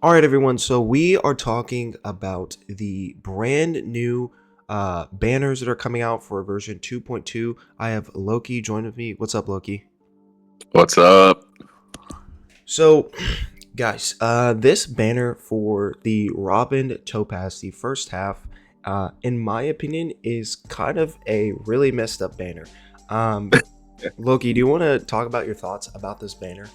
All right, everyone. So we are talking about the brand new banners that are coming out for version 2.2. I have Loki joined with me. What's up, Loki? What's up? So, guys, this banner for the Robin Topaz, the first half, in my opinion, is kind of a really messed up banner. Um, Loki, do you want to talk about your thoughts about this banner?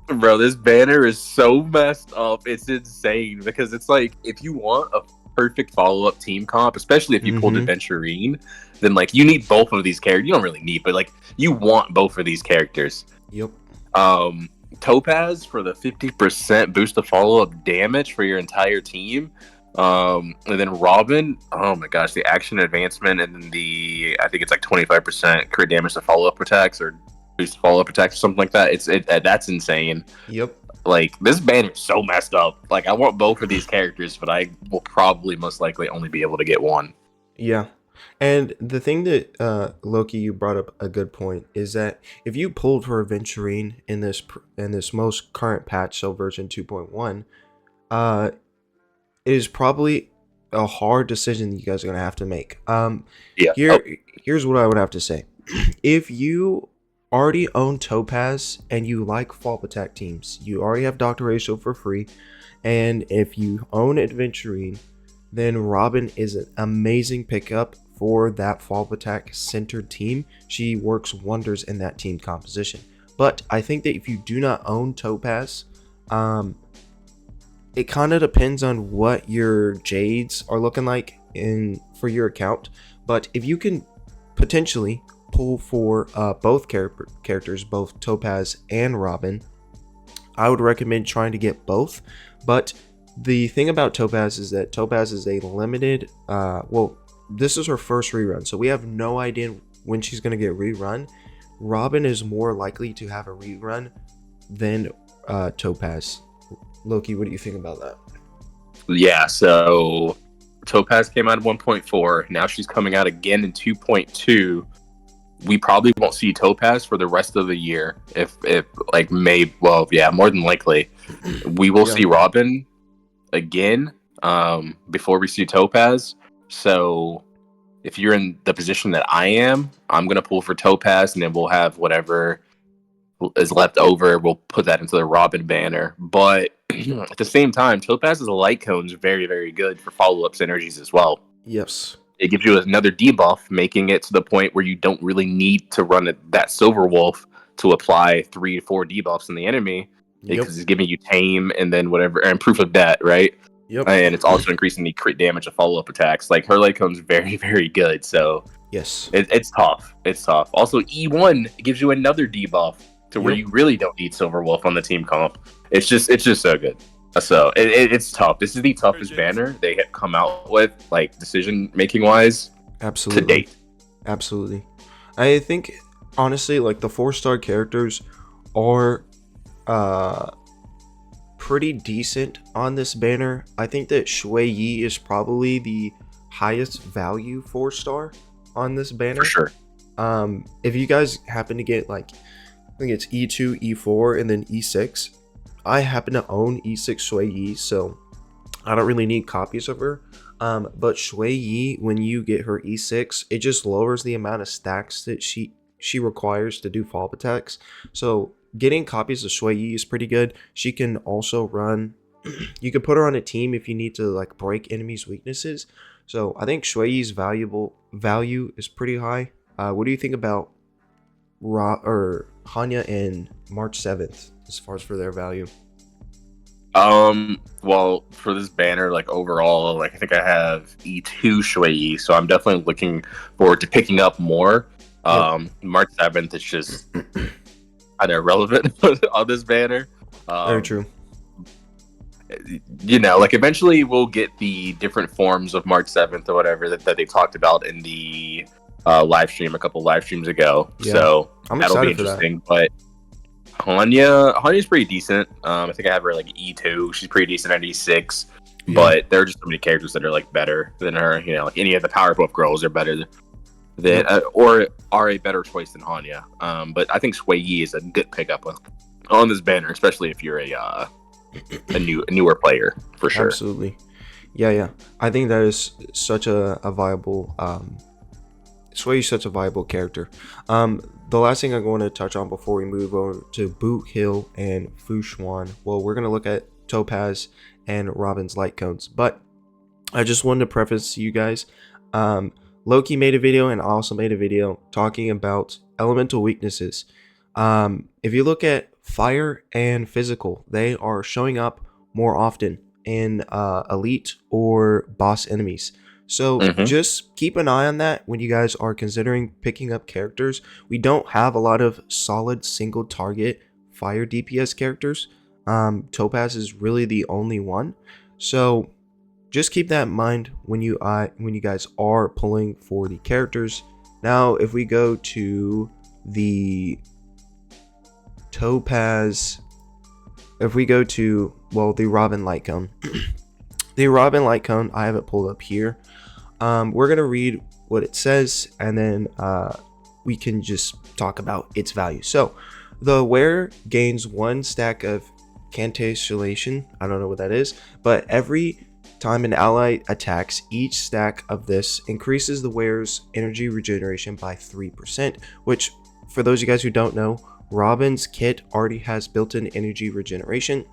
Bro, this banner is so messed up. It's insane because it's like if you want a perfect follow-up team comp, especially if you pulled Mm-hmm. Adventurine, then like you need both of these characters. You don't really need, but like you want both of these characters. Yep. Um Topaz for the 50% boost of follow-up damage for your entire team. And then Robin, oh my gosh, the action advancement and then the I think it's like 25% crit damage to follow-up attacks or boost follow-up attacks or something like that. That's insane. Yep. Like this banner is so messed up. Like I want both of these characters, but I will probably most likely only be able to get one. Yeah. And the thing that Loki, you brought up a good point is that if you pulled for Aventurine in this most current patch, so version 2.1, uh, it is probably a hard decision that you guys are gonna have to make. Yeah. Oh, Here's what I would have to say: if you already own Topaz and you like fall attack teams, you already have Doctor Ratio for free, and if you own Adventurine, then Robin is an amazing pickup for that fall attack centered team. She works wonders in that team composition. But I think that if you do not own Topaz, um, it kind of depends on what your Jades are looking like in for your account. But if you can potentially pull for both characters, both Topaz and Robin, I would recommend trying to get both. But the thing about Topaz is that Topaz is a limited. Well, this is her first rerun, so we have no idea when she's going to get rerun. Robin is more likely to have a rerun than Topaz. Loki, what do you think about that? yeah. So Topaz came out at 1.4. Now she's coming out again in 2.2. We probably won't see Topaz for the rest of the year. If like more than likely, we will Yeah. see Robin again before we see Topaz. So if you're in the position that I am, I'm gonna pull for Topaz, and then we'll have whatever is left over. We'll put that into the Robin banner. But at the same time, Topaz's light cone's very, very good for follow-up synergies as well. Yes. It gives you another debuff, making it to the point where you don't really need to run that Silver Wolf to apply 3 to 4 debuffs in the enemy Yep. because it's giving you tame and then whatever and proof of debt, right? Yep. And it's also increasing the crit damage of follow up attacks. Like her light cone's very, very good. So Yes. it's tough. It's tough. Also, E1 gives you another debuff to where Yep. you really don't need Silver Wolf on the team comp. It's just so good. So it's tough. This is the toughest banner they have come out with, like decision making wise, to Absolutely. date. Absolutely. I think honestly, like the 4-star characters are uh pretty decent on this banner. I think that Shui Yi is probably the highest value 4-star on this banner. For sure. If you guys happen to get like, I think it's E2, E4, and then E6. I happen to own E6 Shui Yi, so I don't really need copies of her. But Shui Yi, when you get her E6, it just lowers the amount of stacks that she requires to do follow-up attacks. So getting copies of Shui Yi is pretty good. She can also run. You can put her on a team if you need to like break enemies' weaknesses. So I think Shui Yi's value is pretty high. What do you think about Hanya and March 7th as far as for their value? Well, for this banner, like overall, like I think I have E2 Shui, so I'm definitely looking forward to picking up more. Yep. March 7th is just kind of irrelevant on this banner. Very true. Like eventually we'll get the different forms of March 7th or whatever that they talked about in the live stream a couple live streams ago. Yeah. So I'm that'll be excited for that. interesting. But Hanya's pretty decent. I think I have her like E2. She's pretty decent at E6. Yeah. But there are just so many characters that are like better than her. Like any of the Powerpuff Girls are better than or are a better choice than Hanya. But I think Shui Yi is a good pickup on this banner, especially if you're a a newer player for sure. Absolutely. Yeah. I think that is such a viable Sway is such a viable character. The last thing I'm going to touch on before we move over to Boot Hill and Fu Xuan, well, we're going to look at Topaz and Robin's light cones. But I just wanted to preface to you guys, Loki made a video and I also made a video talking about elemental weaknesses. If you look at fire and physical, they are showing up more often in elite or boss enemies. So just keep an eye on that when you guys are considering picking up characters. We don't have a lot of solid single target fire DPS characters. Topaz is really the only one. So just keep that in mind when you guys are pulling for the characters. Now, if we go to the Topaz, if we go to, well, the Robin light cone. The Robin light cone, I have it pulled up here. We're going to read what it says, and then we can just talk about its value. So, the wearer gains 1 stack of honkaistarrailrobin. I don't know what that is, but every time an ally attacks, each stack of this increases the wearer's energy regeneration by 3%, which, for those of you guys who don't know, Robin's kit already has built-in energy regeneration.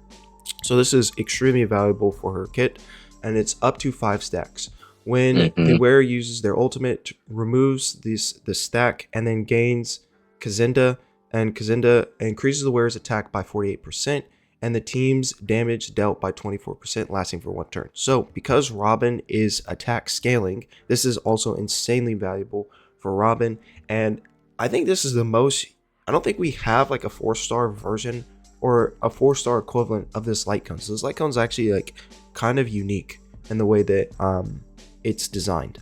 So this is extremely valuable for her kit, and it's up to 5 stacks. When the wearer uses their ultimate, removes the stack and then gains Kazinda, and Kazinda increases the wearer's attack by 48% and the team's damage dealt by 24%, lasting for 1 turn. So because Robin is attack scaling, this is also insanely valuable for Robin, and I think this is the most, I don't think we have like a 4-star version or a 4-star equivalent of this light cone. So this light cone is actually like kind of unique in the way that it's designed.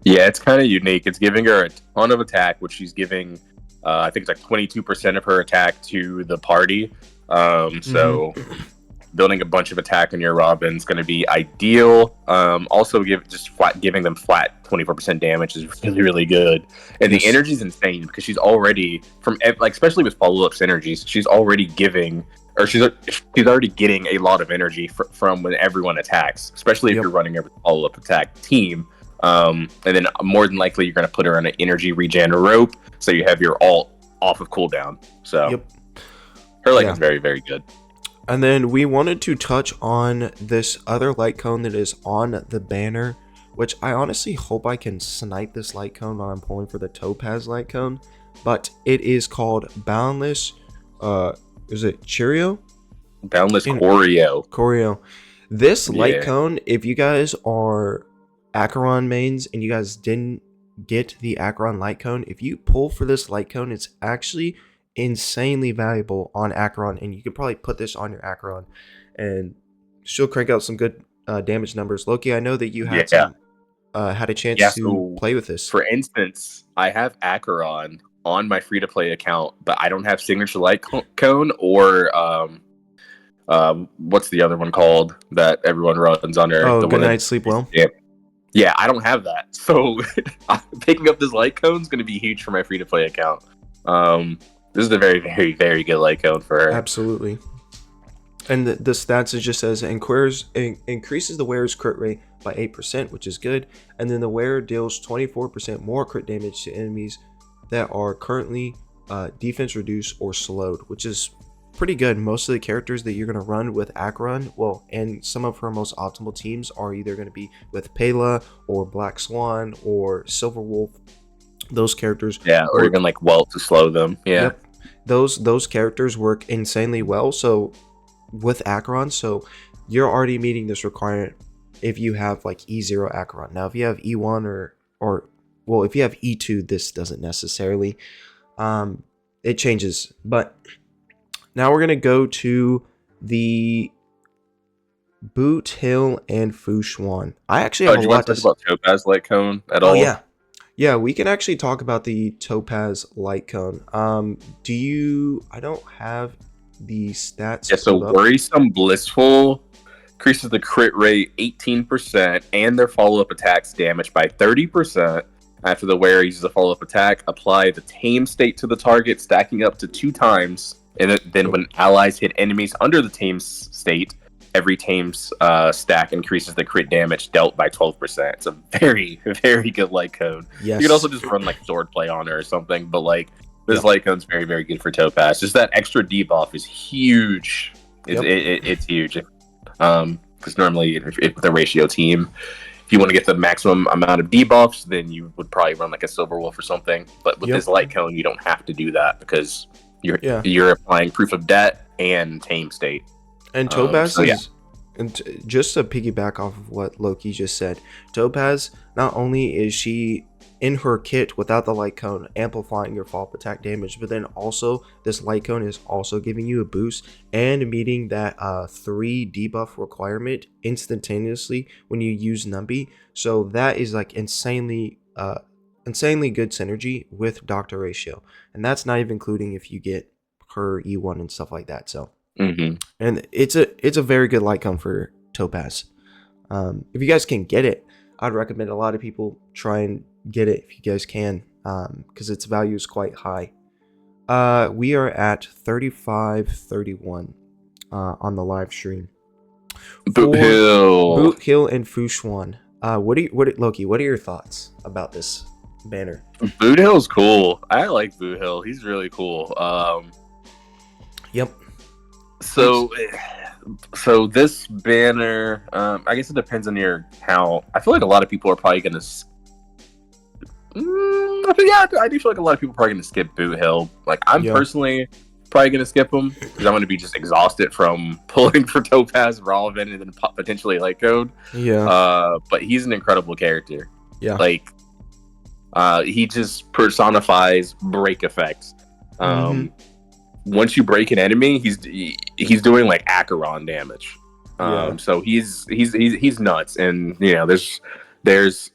Yeah, it's kind of unique. It's giving her a ton of attack, which she's giving, I think it's like 22% of her attack to the party. So building a bunch of attack on your Robin is going to be ideal. Also, giving them flat 24% damage is really, really good. And the energy is insane because she's already, especially with follow-up synergies, she's already giving, or she's already getting a lot of energy from when everyone attacks, especially if you're running a follow-up attack team. And then more than likely you're going to put her on an energy regen rope, so you have your ult off of cooldown. So her light is very, very good. And then we wanted to touch on this other light cone that is on the banner, which I honestly hope I can snipe this light cone while I'm pulling for the Topaz light cone. But it is called Boundless, is it Cheerio? Boundless Choreo. This light cone, if you guys are Acheron mains and you guys didn't get the Acheron light cone, if you pull for this light cone, it's actually insanely valuable on Acheron, and you could probably put this on your Acheron and she'll crank out some good damage numbers. Loki, I know that you had had a chance to play with this. For instance, I have Acheron on my free-to-play account, but I don't have Signature Light Cone or what's the other one called that everyone runs on there? Oh, Good Night, Sleep Well. Yeah, I don't have that. So picking up this light cone is going to be huge for my free-to-play account. This is a very, very, very good light cone for her. Absolutely. And the stats, it just says increases the wearer's crit rate by 8%, which is good. And then the wearer deals 24% more crit damage to enemies that are currently defense reduced or slowed, which is pretty good. Most of the characters that you're going to run with Acheron, well, and some of her most optimal teams are either going to be with Pela or Black Swan or Silver Wolf. Those characters, or even like Welt to slow them. Those characters work insanely well. So with Acheron, so you're already meeting this requirement if you have like E0 Acheron. Now, if you have E1 or if you have E2, this doesn't necessarily. It changes. But now we're gonna go to the Boot Hill and Fu Xuan. I actually have a lot to talk about Topaz light cone at all. Yeah, we can actually talk about the Topaz light cone. I don't have the stats. Yeah, so Worrisome Blissful increases the crit rate 18% and their follow-up attacks damage by 30%. After the wearer uses a follow-up attack, apply the tame state to the target, stacking up to 2 times And then when allies hit enemies under the tame's state, every tame's stack increases the crit damage dealt by 12%. It's a very, very good light cone. Yes. You can also just run like swordplay on her or something, but like this Yep. light cone's very, very good for Topaz. Just that extra debuff is huge. Yep. It's huge. Because normally if the ratio team, if you want to get the maximum amount of debuffs, then you would probably run like a Silver Wolf or something. But with Yep. this light cone, you don't have to do that because Yeah. you're applying proof of debt and tame state. And Topaz so yeah. is, and just to piggyback off of what Loki just said, Topaz, not only is she in her kit without the light cone amplifying your fall attack damage, but then also this light cone is also giving you a boost and meeting that 3 debuff requirement instantaneously when you use Numby. So that is like insanely good synergy with Dr. Ratio, and that's not even including if you get her E1 and stuff like that. So and it's a very good light cone for Topaz. If you guys can get it, I'd recommend a lot of people try and get it if you guys can, because its value is quite high. We are at 35:31 on the live stream. Boot Hill and Fu Xuan. Loki? What are your thoughts about this banner? Boot Hill's cool. I like Boot Hill. He's really cool. Yep. So this banner, I guess it depends on how. I feel like a lot of people are probably gonna. I do feel like a lot of people are probably gonna skip Boot Hill. Like I'm personally probably gonna skip him because I'm gonna be just exhausted from pulling for Topaz, Rolvin, and then potentially Light Code. Yeah. But he's an incredible character. Yeah. Like, he just personifies break effects. Once you break an enemy, he's doing like Acheron damage. So he's nuts, and you know there's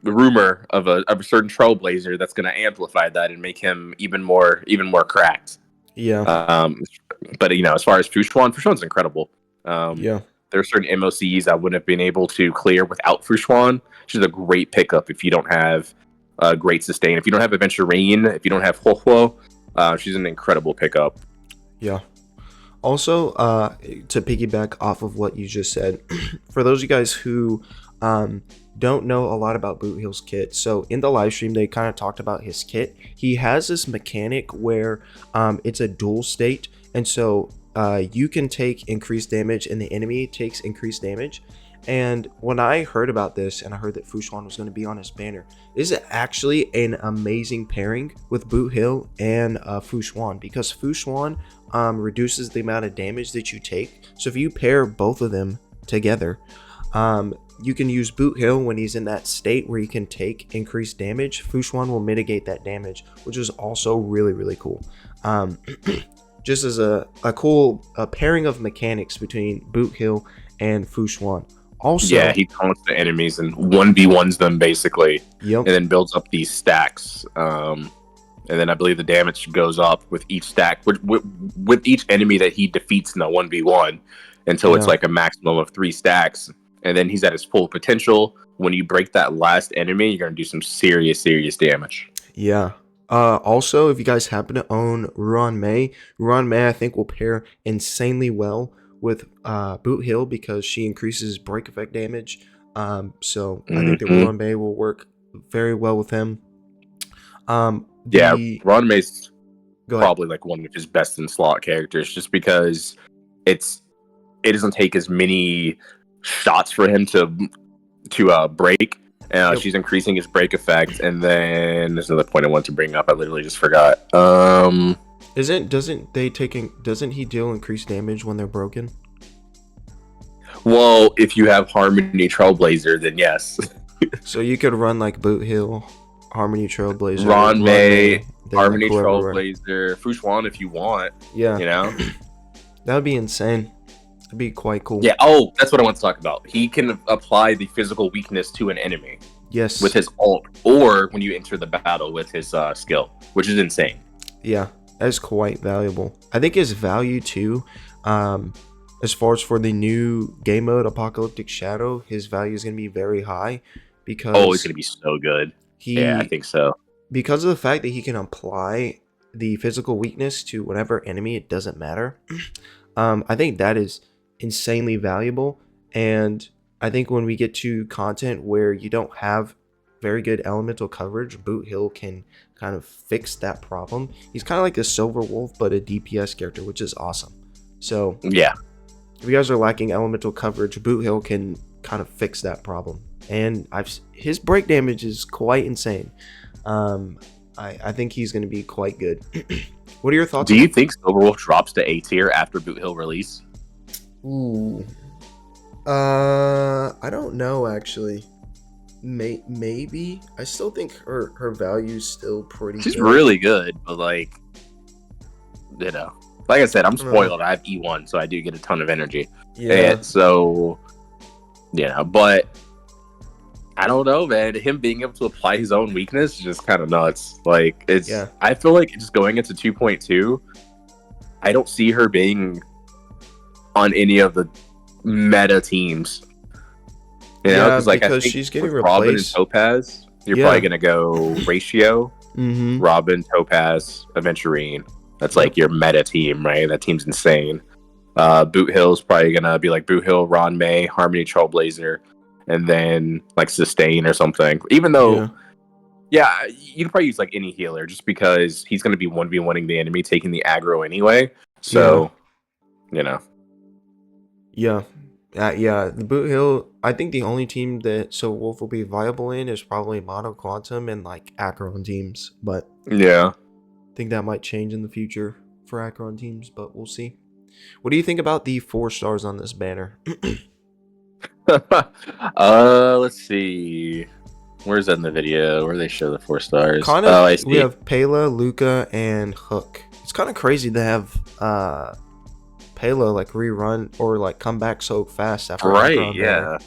the rumor of a certain Trailblazer that's going to amplify that and make him even more cracked. Yeah. But you know, as far as Fu Xuan's incredible. Yeah. There are certain MOCs I wouldn't have been able to clear without Fu Xuan. She's a great pickup if you don't have great sustain. If you don't have Aventurine, if you don't have Huohuo, she's an incredible pickup. Yeah. Also, to piggyback off of what you just said, for those of you guys who don't know a lot about Boot Hill's kit, so in the live stream they kind of talked about his kit. He has this mechanic where it's a dual state, and so you can take increased damage and the enemy takes increased damage. And when I heard about this and I heard that Fu Xuan was going to be on his banner, this is actually an amazing pairing with Boot Hill and Fu Xuan, because Fu Xuan reduces the amount of damage that you take. So if you pair both of them together, you can use Boot Hill when he's in that state where he can take increased damage. Fu Xuan will mitigate that damage, which is also really, really cool. Just as a cool pairing of mechanics between Boot Hill and Fu Xuan. Also, yeah, he taunts the enemies and 1v1s them basically, and then builds up these stacks. And then I believe the damage goes up with each stack, with each enemy that he defeats in a 1v1 until it's like a maximum of 3 stacks. And then he's at his full potential. When you break that last enemy, you're going to do some serious damage. Yeah. Also, if you guys happen to own Ruan Mei I think will pair insanely with Boot Hill because she increases break effect damage. So I think that Ruan Mei will work very well with him. Ruan Mei's probably like one of his best in slot characters, just because it doesn't take as many shots for him to break. She's increasing his break effect, and then there's another point I want to bring up. I literally just forgot. Doesn't he deal increased damage when they're broken? Well, if you have Harmony Trailblazer, then yes. So you could run like Boot Hill, Harmony Trailblazer, Ruan Mei, Harmony like Trailblazer, Fu Xuan if you want. Yeah. You know? That would be insane. That'd be quite cool. Yeah, that's what I want to talk about. He can apply the physical weakness to an enemy. Yes. With his ult, or when you enter the battle with his skill, which is insane. Yeah, that is quite valuable. I think his value too, as far as for the new game mode, Apocalyptic Shadow, his value is going to be very high because... Oh, it's going to be so good. Yeah, I think so. Because of the fact that he can apply the physical weakness to whatever enemy, it doesn't matter. I think that is insanely valuable. And I think when we get to content where you don't have very good elemental coverage, Boot Hill can kind of fix that problem. He's kind of like a Silver Wolf, but a DPS character, which is awesome. So Yeah. if you guys are lacking elemental coverage, Boot Hill can kind of fix that problem. And his break damage is quite insane. I think he's going to be quite good. What are your thoughts? Do you think Silverwolf drops to A tier after Boot Hill release? Ooh. I don't know actually. Maybe. I still think her value's still pretty She's good. really good, but like I said, I'm spoiled. I have E1, so I do get a ton of energy. Yeah. And so but I don't know, man. Him being able to apply his own weakness is just kind of nuts. Like I feel like just going into 2.2, I don't see her being on any of the meta teams. Because I think she's getting with Robin and replaced. Topaz, you're probably gonna go Ratio, Mm-hmm. Robin, Topaz, Aventurine. That's like your meta team, right? That team's insane. Boot Hill's probably gonna be like Boot Hill, Ron May, Harmony Trailblazer, and then like Sustain or something. Even though, you can probably use like any healer just because he's gonna be 1v1ing the enemy, taking the aggro anyway. So, Yeah, the Boot Hill. I think the only team that Wolf will be viable in is probably Mono Quantum and like Acheron teams. But yeah, I think that might change in the future for Acheron teams. But we'll see. What do you think about the 4 stars on this banner? let's see. Where's that in the video? Where they show the 4 stars? I see. We have Pela, Luca, and Hook. It's kind of crazy to have Pela like rerun or like come back so fast after Right, yeah.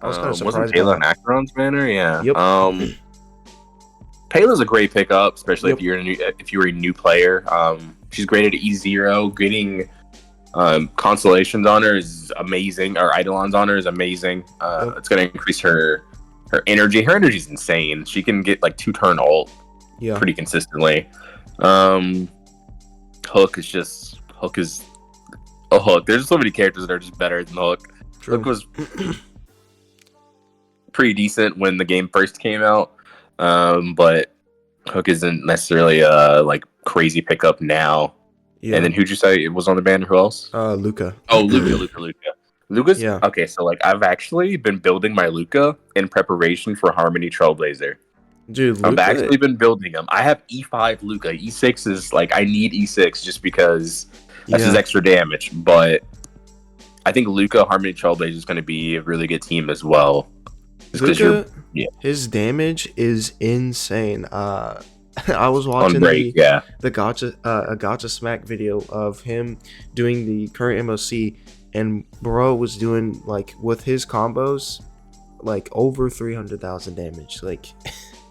I was kind of surprised. Wasn't Pela an Acheron's banner? Yeah. Yep. Pela's a great pickup, especially if you're a new player. She's great at E0. Getting constellations on her is amazing, or Eidolons on her is amazing. It's going to increase her energy. Her energy is insane. She can get like 2-turn ult pretty consistently. Hook is a Hook. There's so many characters that are just better than Hook. True. Hook was pretty decent when the game first came out, but Hook isn't necessarily a like crazy pickup now. Yeah. And then who'd you say it was on the banner? Who else? Luca. Oh, Luca. Luca's okay. So like, I've actually been building my Luca in preparation for Harmony Trailblazer. Dude, Luca, I've actually been building them. I have E5 Luca. E6 is like, I need E6 just because that's his extra damage. But I think Luca Harmony Trailblazer is going to be a really good team as well. Luca, his damage is insane. I was watching the Gacha Smack video of him doing the current MOC, and bro was doing like with his combos like over 300,000 damage, like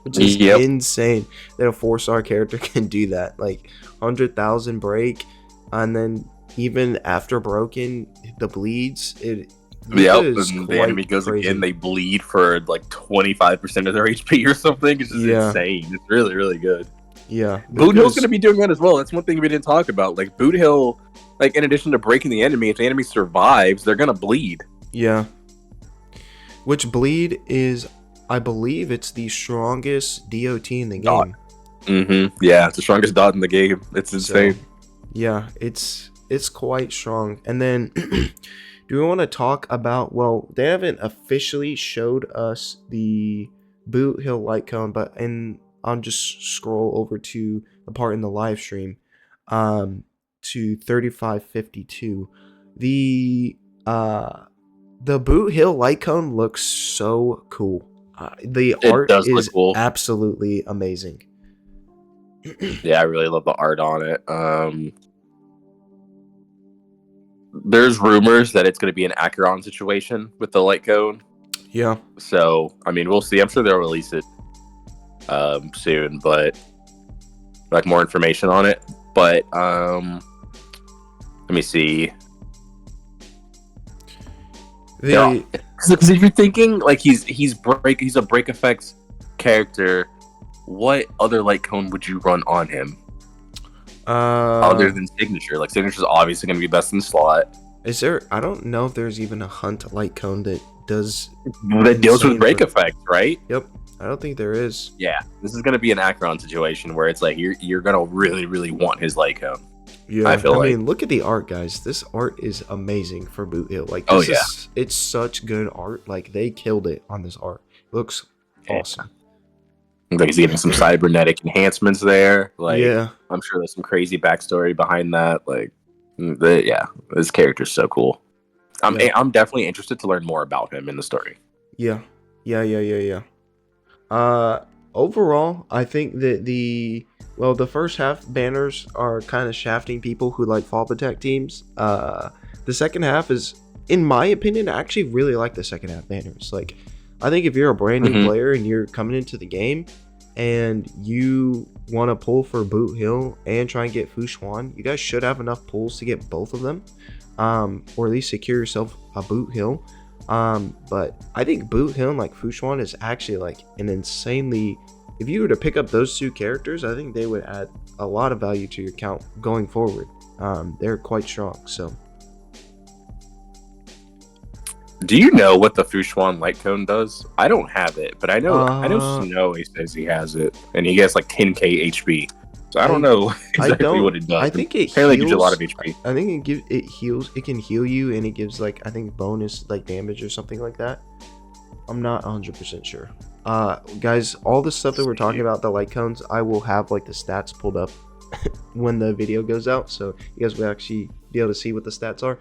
which is insane that a 4-star character can do that. Like 100,000 break, and then even after broken, the bleeds. And the enemy goes again, they bleed for like 25% of their HP or something. It's just insane. It's really, really good. Yeah. Boot Hill's going to be doing that as well. That's one thing we didn't talk about. Like, Boot Hill, like, in addition to breaking the enemy, if the enemy survives, they're going to bleed. Yeah. Which bleed is, I believe it's the strongest DOT in the game. Mm-hmm. Yeah, it's the strongest dot in the game. It's insane. So, it's quite strong. And then... do we want to talk about, well, they haven't officially showed us the Boot Hill light cone, but I'll just scroll over to the part in the live stream to 3552. The Boot Hill light cone looks so cool. The art is cool. Absolutely amazing. Yeah, I really love the art on it. There's rumors that it's going to be an Acheron situation with the light cone. Yeah. So, I mean, we'll see. I'm sure they'll release it soon, but like more information on it. But let me see. Because if you're thinking like he's a break effect character, what other light cone would you run on him? other than Signature. Like Signature's obviously going to be best in slot. Is there? I don't know if there's even a hunt light cone that does That deals with insane break for- effects, right? Yep. I don't think there is. Yeah, this is going to be an Acheron situation where it's like you're going to really, really want his light cone. Yeah, I feel like. mean, look at the art, guys. This art is amazing for Boot Hill. Like, Oh, this it's such good art. Like, they killed it on this art. It looks awesome. Like he's getting some cybernetic enhancements there. Like, Yeah. I'm sure there's some crazy backstory behind that. Like, this character's so cool. I'm definitely interested to learn more about him in the story. Yeah. Overall, I think that the first half banners are kind of shafting people who like fall protect teams. The second half is, in my opinion, I actually really like the second half banners. Like, I think if you're a brand new player and you're coming into the game and you want to pull for Boot Hill and try and get Fu Xuan, you guys should have enough pulls to get both of them, or at least secure yourself a Boot Hill. But I think Boot Hill and like Fu Xuan is actually like an insanely, if you were to pick up those two characters, I think they would add a lot of value to your account going forward. They're quite strong. So, do you know what the Fu Xuan light cone does? I don't have it, but I know Snow says he has it, and he gets like 10k HP. So I don't know exactly what it does. I think it apparently heals, gives you a lot of HP. I think it heals. It can heal you, and it gives like, I think, bonus like damage or something like that. I'm not 100% sure. Guys, all the stuff that we're talking about, the light cones, I will have like the stats pulled up when the video goes out, so you guys will actually be able to see what the stats are.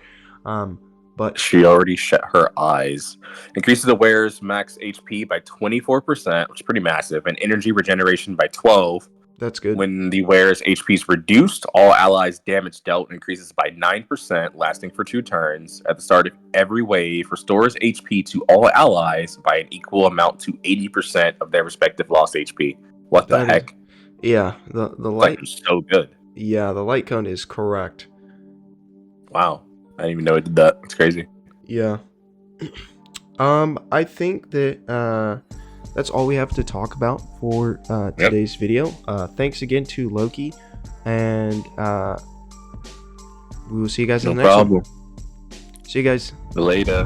But she already shut her eyes. Increases the wearer's max HP by 24%, which is pretty massive, and energy regeneration by 12. That's good. When the wearer's HP is reduced, all allies' damage dealt increases by 9%, lasting for 2 turns. At the start of every wave, restores HP to all allies by an equal amount to 80% of their respective lost HP. What the heck? Yeah, the light is so good. Yeah, the light cone is correct. Wow. I didn't even know it did that. It's crazy. Yeah. I think that that's all we have to talk about for today's video. Thanks again to Loki, and we will see you guys in the next one. See you guys Later.